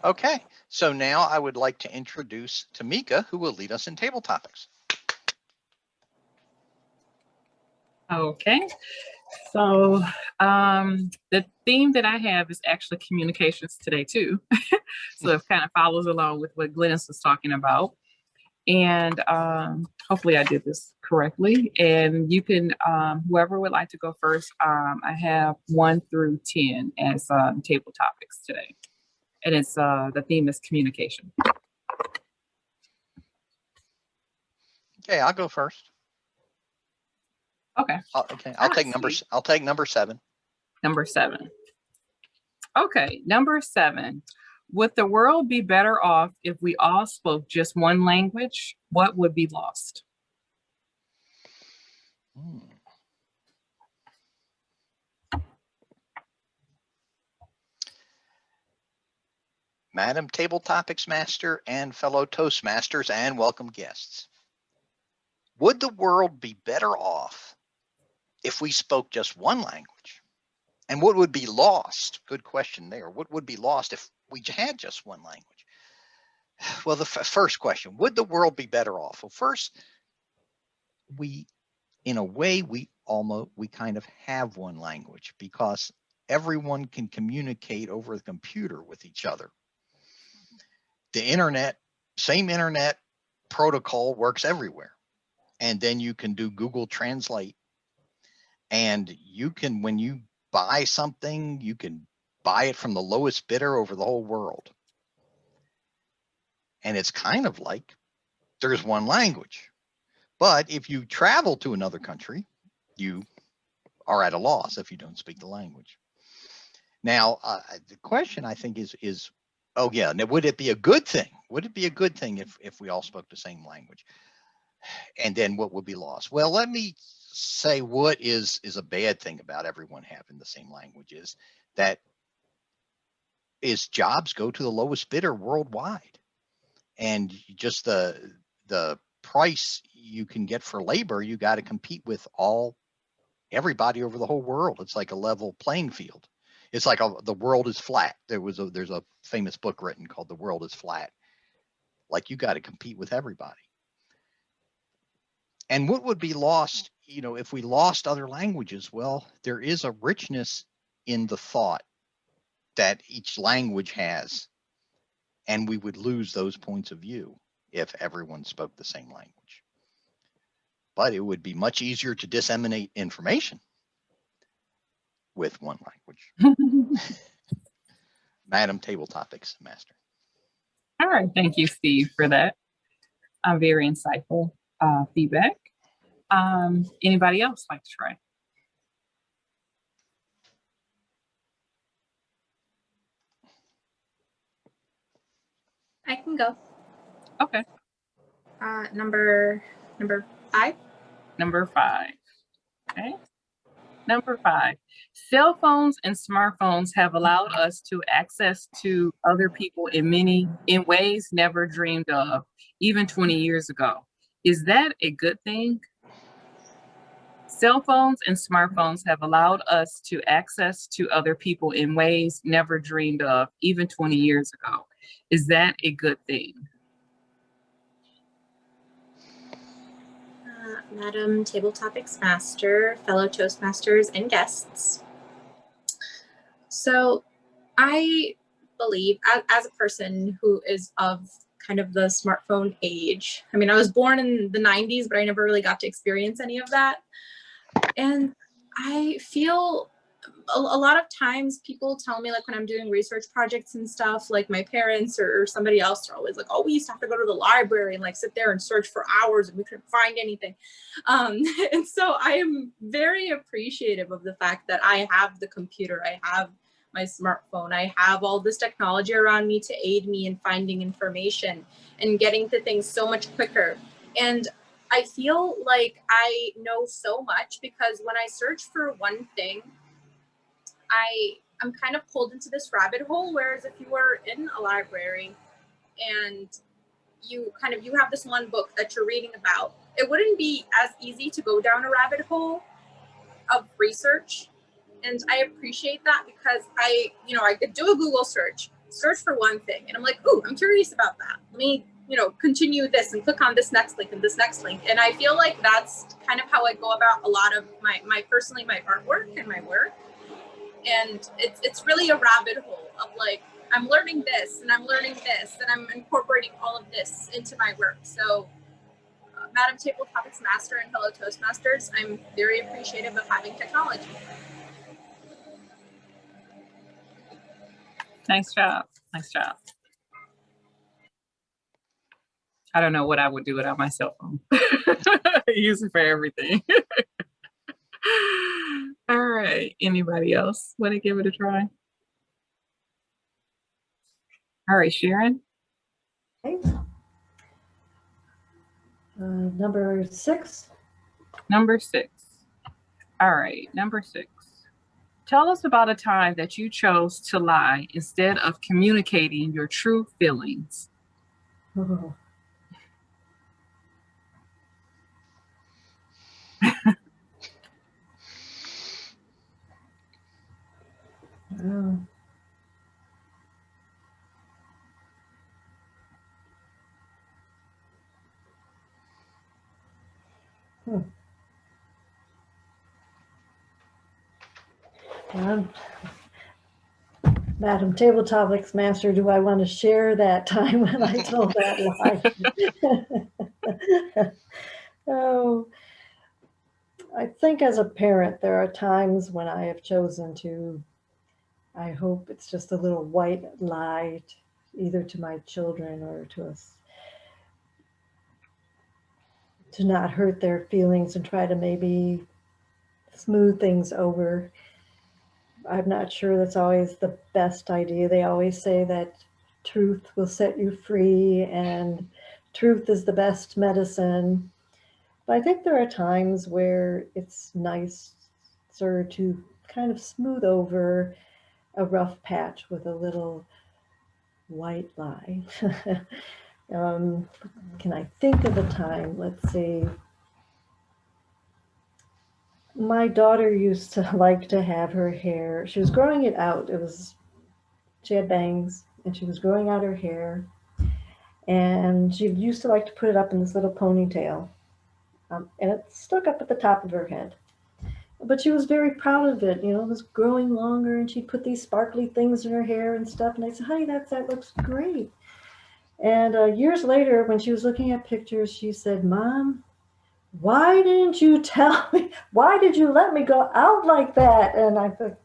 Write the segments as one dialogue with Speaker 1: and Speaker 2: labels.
Speaker 1: Okay, so now I would like to introduce Tamika, who will lead us in table topics.
Speaker 2: Okay, so the theme that I have is actually communications today too. So it kind of follows along with what Glennis was talking about. And hopefully I did this correctly. And you can, whoever would like to go first, I have 1 through 10 as table topics today. And it's the theme is communication.
Speaker 1: Okay, I'll go first.
Speaker 2: Okay.
Speaker 1: I'll take number 7.
Speaker 2: Number 7. Okay, number 7. Would the world be better off if we all spoke just one language? What would be lost?
Speaker 1: Madam Table Topics Master and fellow Toastmasters and welcome guests. Would the world be better off if we spoke just one language? And what would be lost? Good question there. What would be lost if we had just one language? Well, the first question, would the world be better off? Well, first, in a way, we kind of have one language because everyone can communicate over the computer with each other. The internet, same internet protocol works everywhere. And then you can do Google Translate. And you can, when you buy something, you can buy it from the lowest bidder over the whole world. And it's kind of like there's one language. But if you travel to another country, you are at a loss if you don't speak the language. Now, the question I think is, oh yeah, now would it be a good thing? Would it be a good thing if we all spoke the same language? And then what would be lost? Well, let me say what is a bad thing about everyone having the same language is that jobs go to the lowest bidder worldwide. And just the price you can get for labor, you got to compete with everybody over the whole world. It's like a level playing field. It's like the world is flat. There's a famous book written called The World is Flat. Like you got to compete with everybody. And what would be lost, if we lost other languages? Well, there is a richness in the thought that each language has, and we would lose those points of view if everyone spoke the same language. But it would be much easier to disseminate information with one language. Madam Table Topics Master.
Speaker 2: All right, thank you, Steve, for that. Very insightful feedback. Anybody else like to try?
Speaker 3: I can go.
Speaker 2: Okay.
Speaker 3: Number 5.
Speaker 2: Number 5. Okay. Number 5. Cell phones and smartphones have allowed us to access to other people in ways never dreamed of, even 20 years ago. Is that a good thing? Cell phones and smartphones have allowed us to access to other people in ways never dreamed of, even 20 years ago. Is that a good thing?
Speaker 3: Madam Table Topics Master, fellow Toastmasters, and guests. So I believe, as a person who is of kind of the smartphone age, I mean, I was born in the 90s, but I never really got to experience any of that. And I feel a lot of times people tell me, like when I'm doing research projects and stuff, like my parents or somebody else are always like, oh, we used to have to go to the library and like sit there and search for hours and we couldn't find anything. And so I am very appreciative of the fact that I have the computer, I have my smartphone, I have all this technology around me to aid me in finding information and getting to things so much quicker. And I feel like I know so much because when I search for one thing, I'm kind of pulled into this rabbit hole, whereas if you were in a library and you have this one book that you're reading about, it wouldn't be as easy to go down a rabbit hole of research. And I appreciate that because I could do a Google search, search for one thing and I'm like, ooh, I'm curious about that. Let me, continue this and click on this next link and this next link. And I feel like that's kind of how I go about a lot of my artwork and my work. And it's really a rabbit hole of like, I'm learning this and I'm learning this and I'm incorporating all of this into my work. So Madam Table Topics Master and Hello Toastmasters, I'm very appreciative of having technology.
Speaker 2: Nice job. Nice job. I don't know what I would do without my cell phone. I use it for everything. All right. Anybody else want to give it a try? All right, Sharon.
Speaker 4: Okay. Number 6.
Speaker 2: Number 6. All right, number 6. Tell us about a time that you chose to lie instead of communicating your true feelings.
Speaker 4: Oh. Oh. Madam Table Topics Master, do I want to share that time when I told that lie? Oh, I think as a parent, there are times when I have chosen to, I hope it's just a little white lie, either to my children or to us, to not hurt their feelings and try to maybe smooth things over. I'm not sure that's always the best idea. They always say that truth will set you free and truth is the best medicine. But I think there are times where it's nicer to kind of smooth over a rough patch with a little white lie. Can I think of a time? Let's see. My daughter used to like to have her hair. She was growing it out. She had bangs and she was growing out her hair. And she used to like to put it up in this little ponytail. And it stuck up at the top of her head. But she was very proud of it. It was growing longer and she'd put these sparkly things in her hair and stuff. And I said, honey, that looks great. And years later, when she was looking at pictures, she said, Mom, why didn't you tell me? Why did you let me go out like that? And I thought,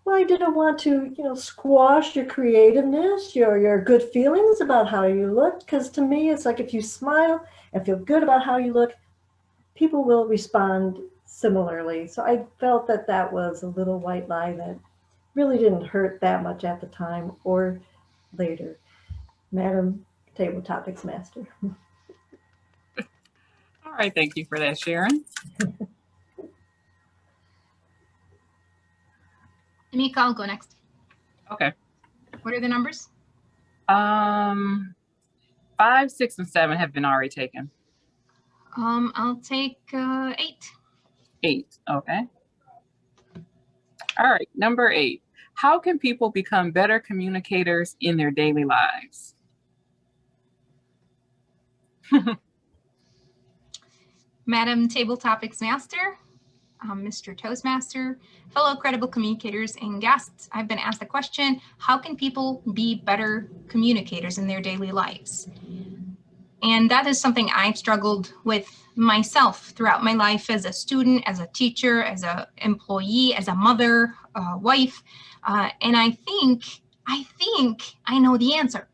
Speaker 4: well, I didn't want to, squash your creativeness, your good feelings about how you look. Because to me, it's like if you smile and feel good about how you look, people will respond similarly. So I felt that was a little white lie that really didn't hurt that much at the time or later. Madam Table Topics Master.
Speaker 2: All right, thank you for that, Sharon.
Speaker 5: Amika, I'll go next.
Speaker 2: Okay.
Speaker 5: What are the numbers?
Speaker 2: 5, 6, and 7 have been already taken.
Speaker 5: I'll take 8.
Speaker 2: 8, okay. All right, number 8. How can people become better communicators in their daily lives?
Speaker 5: Madam Table Topics Master, Mr. Toastmaster, fellow credible communicators and guests, I've been asked the question, how can people be better communicators in their daily lives? And that is something I've struggled with myself throughout my life as a student, as a teacher, as an employee, as a mother, wife. And I think I know the answer.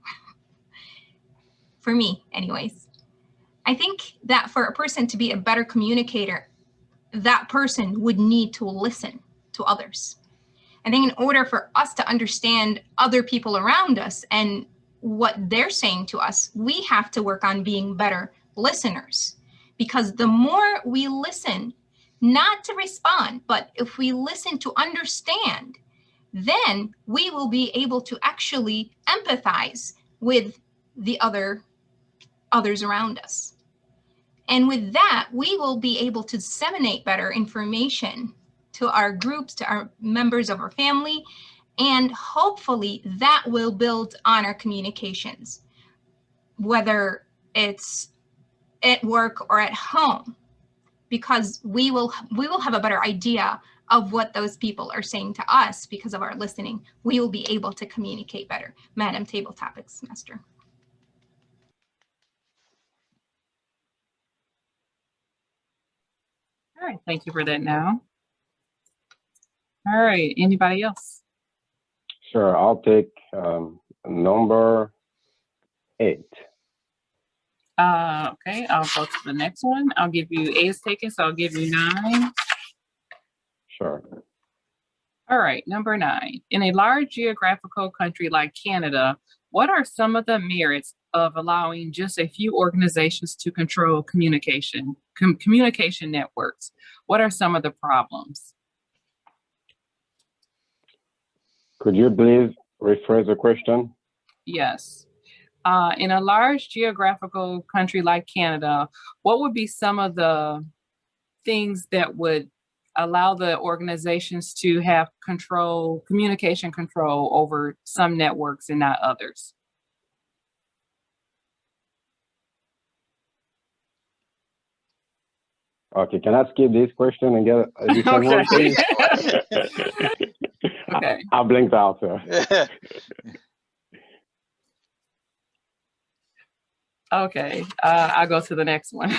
Speaker 5: For me, anyways. I think that for a person to be a better communicator, that person would need to listen to others. I think in order for us to understand other people around us and what they're saying to us, we have to work on being better listeners. Because the more we listen, not to respond, but if we listen to understand, then we will be able to actually empathize with the others around us. And with that, we will be able to disseminate better information to our groups, to our members of our family, And hopefully that will build on our communications, whether it's at work or at home, because we will have a better idea of what those people are saying to us because of our listening. We will be able to communicate better. Madam Table Topics Master.
Speaker 2: All right, thank you for that now. All right, anybody else?
Speaker 6: Sure, I'll take number 8.
Speaker 2: Okay, I'll go to the next one. I'll give you, A is taken, so I'll give you 9.
Speaker 6: Sure.
Speaker 2: All right, number 9. In a large geographical country like Canada, what are some of the merits of allowing just a few organizations to control communication networks? What are some of the problems?
Speaker 6: Could you please rephrase the question?
Speaker 2: Yes. In a large geographical country like Canada, what would be some of the things that would allow the organizations to have communication control over some networks and not others?
Speaker 6: Okay, can I skip this question and get a different one, please?
Speaker 2: Okay.
Speaker 6: I blinked out, sir.
Speaker 2: Okay, I'll go to the next one.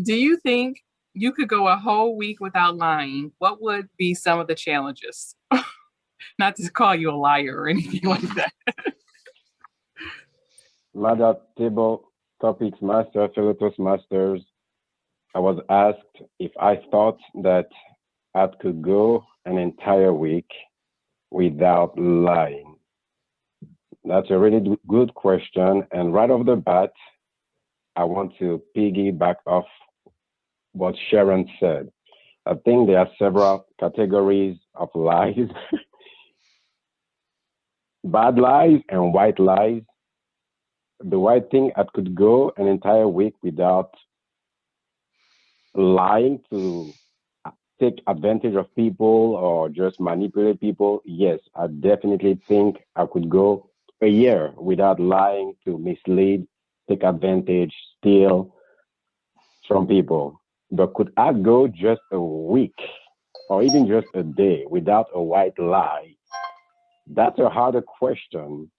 Speaker 2: Do you think you could go a whole week without lying? What would be some of the challenges? Not to call you a liar or anything like that.
Speaker 6: Madam Table Topics Master, fellow Toastmasters, I was asked if I thought that I could go an entire week without lying. That's a really good question. And right off the bat, I want to piggyback off what Sharon said. I think there are several categories of lies. Bad lies and white lies. The white thing, I could go an entire week without lying to take advantage of people or just manipulate people. Yes, I definitely think I could go a year without lying to mislead, take advantage, steal from people. But could I go just a week or even just a day without a white lie? That's a harder question.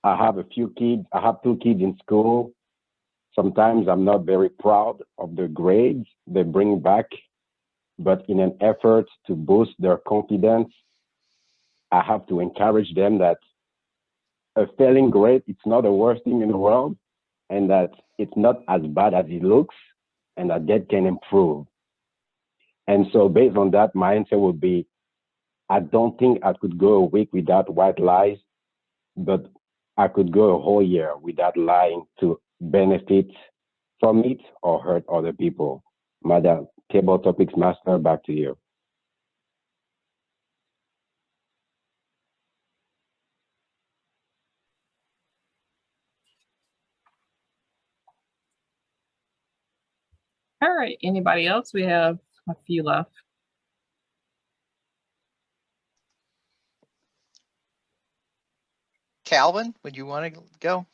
Speaker 6: I have a few kids. I have 2 kids in school. Sometimes I'm not very proud of the grades they bring back, but in an effort to boost their confidence, I have to encourage them that a failing grade, it's not the worst thing in the world, and that it's not as bad as it looks, and that they can improve. And so based on that, my answer would be, I don't think I could go a week without white lies, but I could go a whole year without lying to benefit from it or hurt other people. Madam Table Topics Master, back to you.
Speaker 2: All right, anybody else? We have a few left.
Speaker 1: Calvin, would you want to go?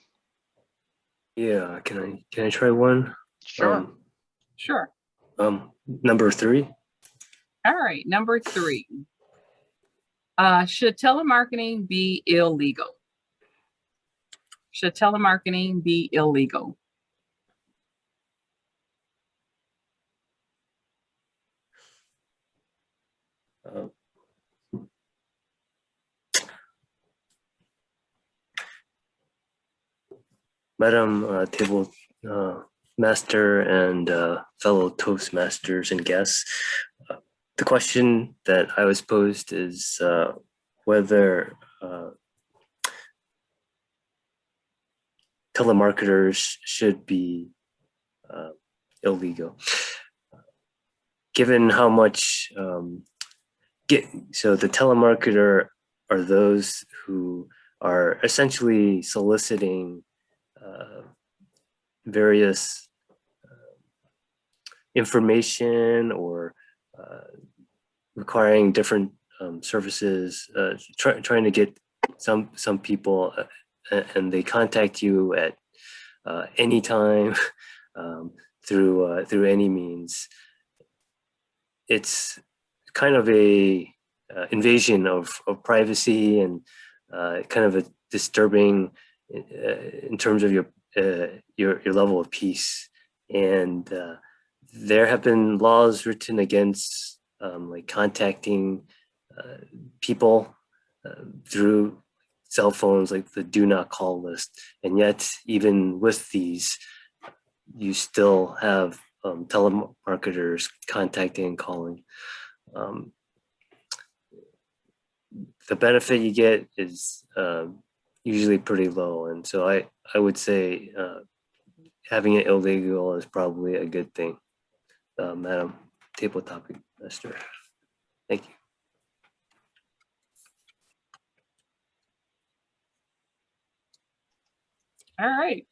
Speaker 7: Yeah, can I try one?
Speaker 1: Sure.
Speaker 2: Sure.
Speaker 7: Number 3.
Speaker 2: All right, number 3. Should telemarketing be illegal? Should telemarketing be illegal?
Speaker 7: Madam Table Master and fellow Toastmasters and guests, the question that I was posed is whether telemarketers should be illegal. Given how much, so the telemarketer are those who are essentially soliciting various information or requiring different services, trying to get some people, and they contact you at any time through any means. It's kind of a invasion of privacy, and kind of a disturbing in terms of your level of peace. And there have been laws written against like contacting people through cell phones, like the do not call list. And yet, even with these, you still have telemarketers contacting and calling. The benefit you get is usually pretty low. And so I would say having it illegal is probably a good thing. Madam Table Topic Master. Thank you.
Speaker 2: All right.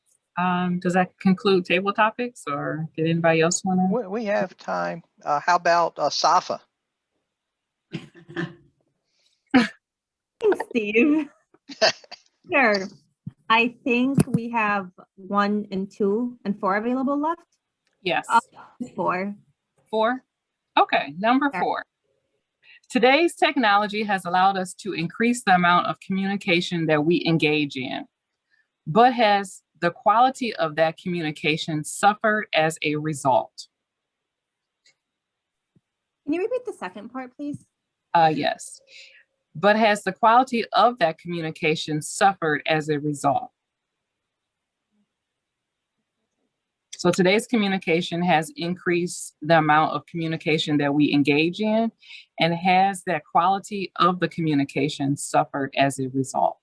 Speaker 2: Does that conclude table topics, or did anybody else want to?
Speaker 1: We have time. How about Safa?
Speaker 8: Thanks, Steve. Sure. I think we have 1 and 2 and 4 available left.
Speaker 2: Yes.
Speaker 8: 4.
Speaker 2: 4. Okay, number 4. Today's technology has allowed us to increase the amount of communication that we engage in, but has the quality of that communication suffered as a result?
Speaker 8: Can you repeat the second part, please?
Speaker 2: Yes. But has the quality of that communication suffered as a result? So today's communication has increased the amount of communication that we engage in, and has that quality of the communication suffered as a result?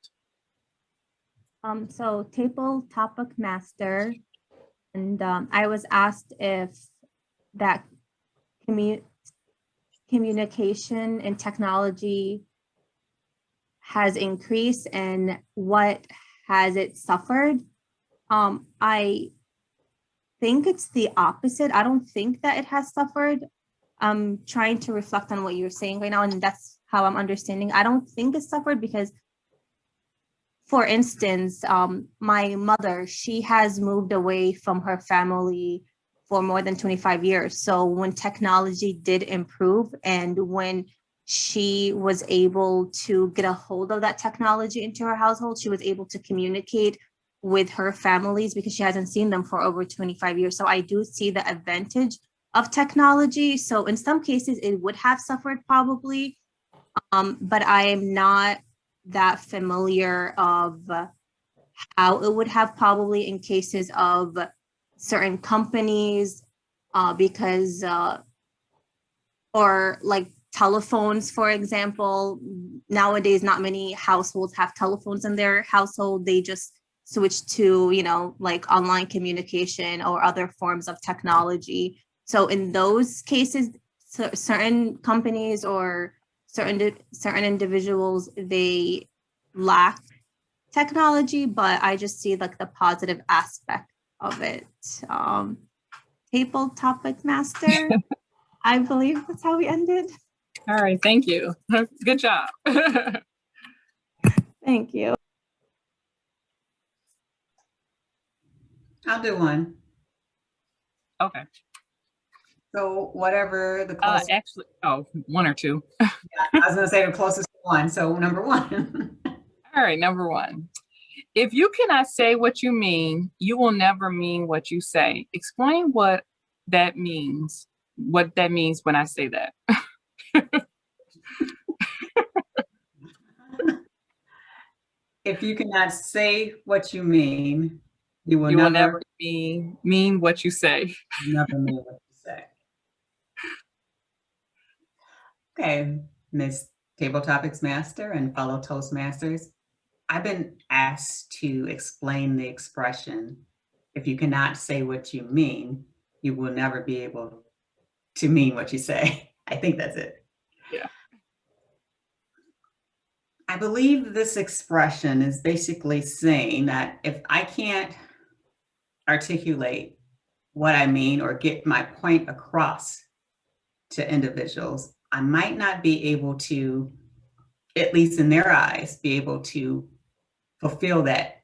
Speaker 8: So Table Topic Master, and I was asked if that communication and technology has increased and what has it suffered. I think it's the opposite. I don't think that it has suffered. I'm trying to reflect on what you're saying right now, and that's how I'm understanding. I don't think it suffered because, for instance, my mother, she has moved away from her family for more than 25 years. So when technology did improve, and when she was able to get a hold of that technology into her household, she was able to communicate with her families because she hasn't seen them for over 25 years. So I do see the advantage of technology. So in some cases it would have suffered probably, but I am not that familiar of how it would have probably in cases of certain companies, because, or like telephones, for example. Nowadays, not many households have telephones in their household. They just switch to, like online communication or other forms of technology. So in those cases, certain companies or certain individuals, they lack technology, but I just see like the positive aspect of it. Table Topic Master, I believe that's how we ended.
Speaker 2: All right, thank you. Good job.
Speaker 8: Thank you.
Speaker 9: I'll do one.
Speaker 2: Okay.
Speaker 9: So whatever the closest,
Speaker 2: Actually, 1 or 2.
Speaker 9: I was gonna say the closest one. So number 1.
Speaker 2: All right, number 1. If you cannot say what you mean, you will never mean what you say. Explain what that means. What that means when I say that.
Speaker 9: If you cannot say what you mean, you will
Speaker 2: will
Speaker 9: never
Speaker 2: mean what you say.
Speaker 9: never mean what you say. Okay, Ms. Table Topics Master and fellow Toastmasters, I've been asked to explain the expression, if you cannot say what you mean, you will never be able to mean what you say. I think that's it.
Speaker 2: Yeah.
Speaker 9: I believe this expression is basically saying that if I can't articulate what I mean or get my point across to individuals, I might not be able to, at least in their eyes, be able to fulfill that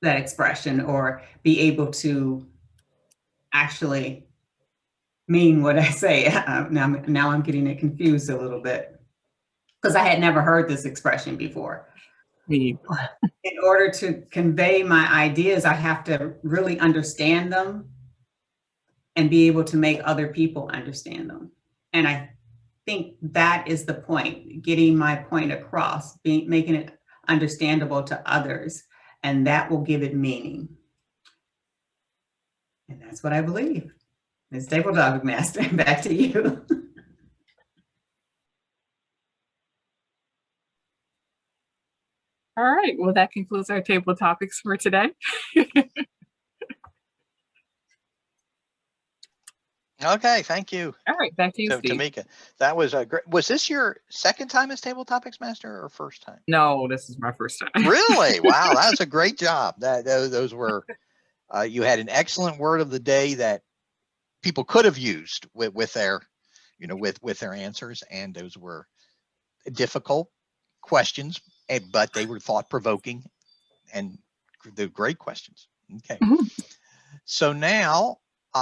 Speaker 9: expression or be able to actually mean what I say. Now I'm getting it confused a little bit because I had never heard this expression before.
Speaker 2: Me.
Speaker 9: In order to convey my ideas, I have to really understand them and be able to make other people understand them. And I think that is the point, getting my point across, making it understandable to others, and that will give it meaning. And that's what I believe. Ms. Table Topic Master, back to you.
Speaker 2: All right, well, that concludes our table topics for today.
Speaker 1: Okay, thank you.
Speaker 2: All right, back to you,
Speaker 1: So,
Speaker 2: Steve.
Speaker 1: Tamika, that was a great. Was this your second time as Table Topics Master or first time?
Speaker 2: No, this is my first time.
Speaker 1: Really? Wow, that was a great job. Those were. You had an excellent word of the day that people could have used with their, with their answers, and those were difficult questions, but they were thought provoking, and they're great questions. Okay.
Speaker 2: Mhm.
Speaker 1: So now